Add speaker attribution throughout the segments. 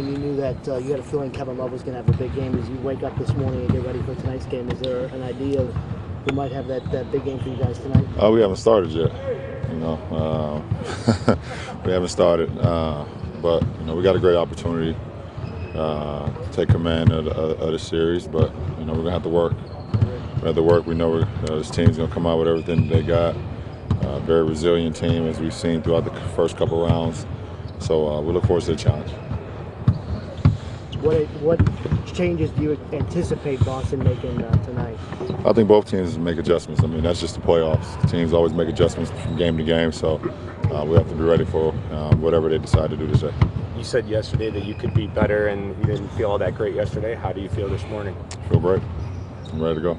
Speaker 1: You knew that you had a feeling Kevin Love was going to have a big game. As you wake up this morning and get ready for tonight's game, is there an idea of who might have that big game for you guys tonight?
Speaker 2: We haven't started yet. We haven't started, but we got a great opportunity to take command of the series. But we're gonna have to work. We have to work. We know this team's gonna come out with everything they got. Very resilient team, as we've seen throughout the first couple rounds. So we look forward to the challenge.
Speaker 1: What changes do you anticipate Boston making tonight?
Speaker 2: I think both teams make adjustments. I mean, that's just the playoffs. Teams always make adjustments from game to game, so we have to be ready for whatever they decide to do today.
Speaker 3: You said yesterday that you could be better, and you didn't feel all that great yesterday. How do you feel this morning?
Speaker 2: I feel great. I'm ready to go.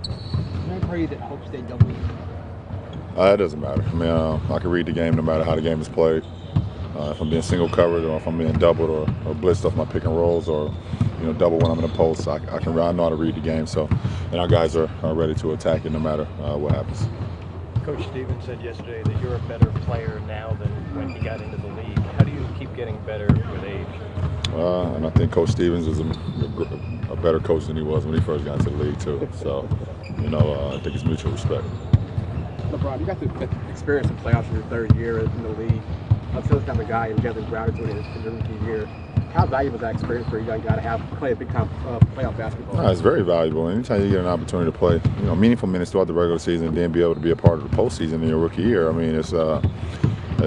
Speaker 4: Can I pray that helps stay double?
Speaker 2: It doesn't matter. I mean, I can read the game no matter how the game is played. If I'm being single covered, or if I'm being doubled or blitzed off my pick and rolls, or double when I'm in the post, I know how to read the game. So, and our guys are ready to attack it no matter what happens.
Speaker 5: Coach Stevens said yesterday that you're a better player now than when he got into the league. How do you keep getting better with age?
Speaker 2: And I think Coach Stevens is a better coach than he was when he first got into the league too. So, I think it's mutual respect.
Speaker 4: LeBron, you got the experience of playoffs in your third year in the league. I'm sure this type of guy and Jalen Brown in his rookie year. How valuable is that experience for a young guy to have play a big time playoff basketball?
Speaker 2: It's very valuable. Anytime you get an opportunity to play, meaningful minutes throughout the regular season, and then be able to be a part of the postseason in your rookie year, I mean, it's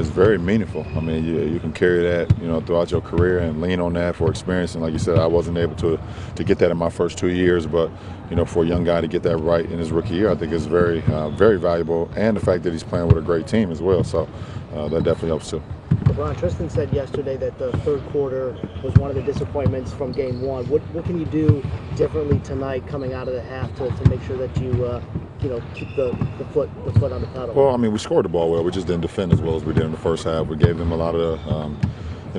Speaker 2: very meaningful. I mean, you can carry that, throughout your career and lean on that for experience. And like you said, I wasn't able to get that in my first 2 years, but for a young guy to get that right in his rookie year, I think is very, very valuable. And the fact that he's playing with a great team as well, so that definitely helps too.
Speaker 1: LeBron, Tristan said yesterday that the third quarter was one of the disappointments from game one. What can you do differently tonight coming out of the half to make sure that you keep the foot on the pedal?
Speaker 2: Well, I mean, we scored the ball well. We just didn't defend as well as we did in the first half. We gave them a lot of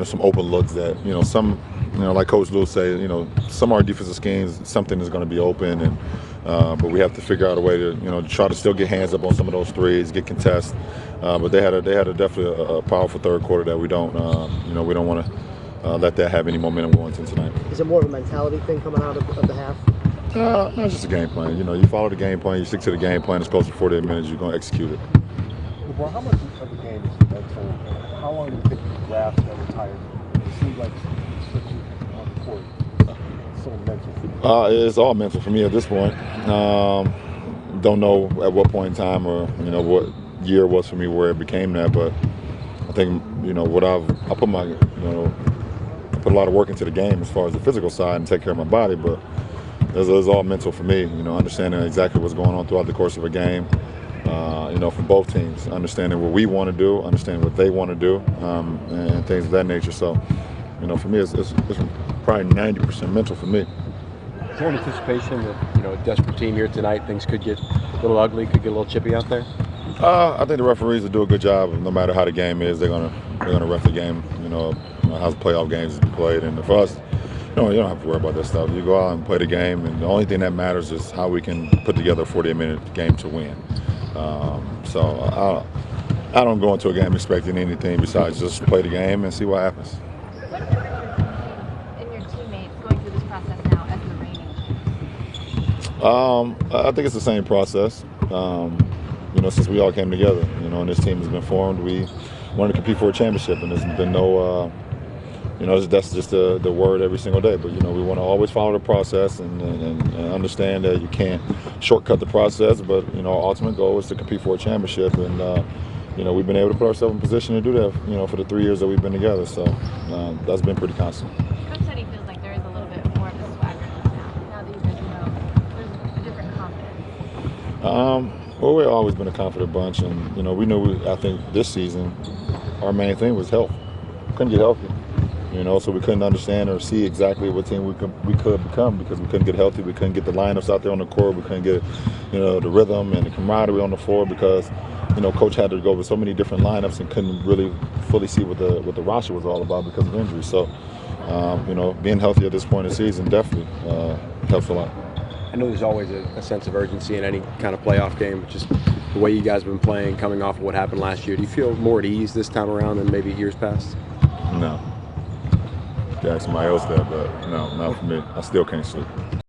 Speaker 2: some open looks that some like Coach Lou say, some of our defensive schemes, something is going to be open, and but we have to figure out a way to try to still get hands up on some of those threes, get contests. But they had definitely a powerful third quarter that we don't want to let that have any momentum going into tonight.
Speaker 1: Is it more of a mentality thing coming out of the half?
Speaker 2: No, it's just a game plan. You follow the game plan, you stick to the game plan. It's close to 48 minutes. You're going to execute it.
Speaker 4: LeBron, how much of the game is mental? How long do you think you grasp every time? It seems like switching on the court. It's so mental.
Speaker 2: It's all mental for me at this point. Don't know at what point in time or what year it was for me where it became that, but I think I put a lot of work into the game as far as the physical side and take care of my body, but it's all mental for me. Understanding exactly what's going on throughout the course of a game. From both teams, understanding what we want to do, understanding what they want to do, and things of that nature. So, for me, it's probably 90% mental for me.
Speaker 4: Is there an anticipation that a desperate team here tonight, things could get a little ugly, could get a little chippy out there?
Speaker 2: I think the referees will do a good job. No matter how the game is, they're gonna ref the game. How the playoff games is played, and for us, you don't have to worry about that stuff. You go out and play the game, and the only thing that matters is how we can put together a 48-minute game to win. So I don't go into a game expecting anything besides just play the game and see what happens.
Speaker 6: What is different in your teammates going through this process now as the reigning champions?
Speaker 2: I think it's the same process. Since we all came together, and this team has been formed, we wanted to compete for a championship, and there's been no, that's just the word every single day. But we want to always follow the process and understand that you can't shortcut the process. But our ultimate goal is to compete for a championship, and we've been able to put ourselves in position to do that. For the 3 years that we've been together, so that's been pretty constant.
Speaker 6: Coach said he feels like there is a little bit more of a swagger now that you guys there's a different confidence.
Speaker 2: Well, we've always been a confident bunch, and we knew. I think this season, our main thing was health. We couldn't get healthy, so we couldn't understand or see exactly what team we could become because we couldn't get healthy. We couldn't get the lineups out there on the court. We couldn't get the rhythm and the camaraderie on the floor because Coach had to go over so many different lineups and couldn't really fully see what the roster was all about because of injuries. So, being healthy at this point in the season definitely helps a lot.
Speaker 4: I know there's always a sense of urgency in any kind of playoff game, but just the way you guys have been playing, coming off of what happened last year, do you feel more at ease this time around than maybe years past?
Speaker 2: No. to ask somebody else that, but no, not for me. I still can't sleep.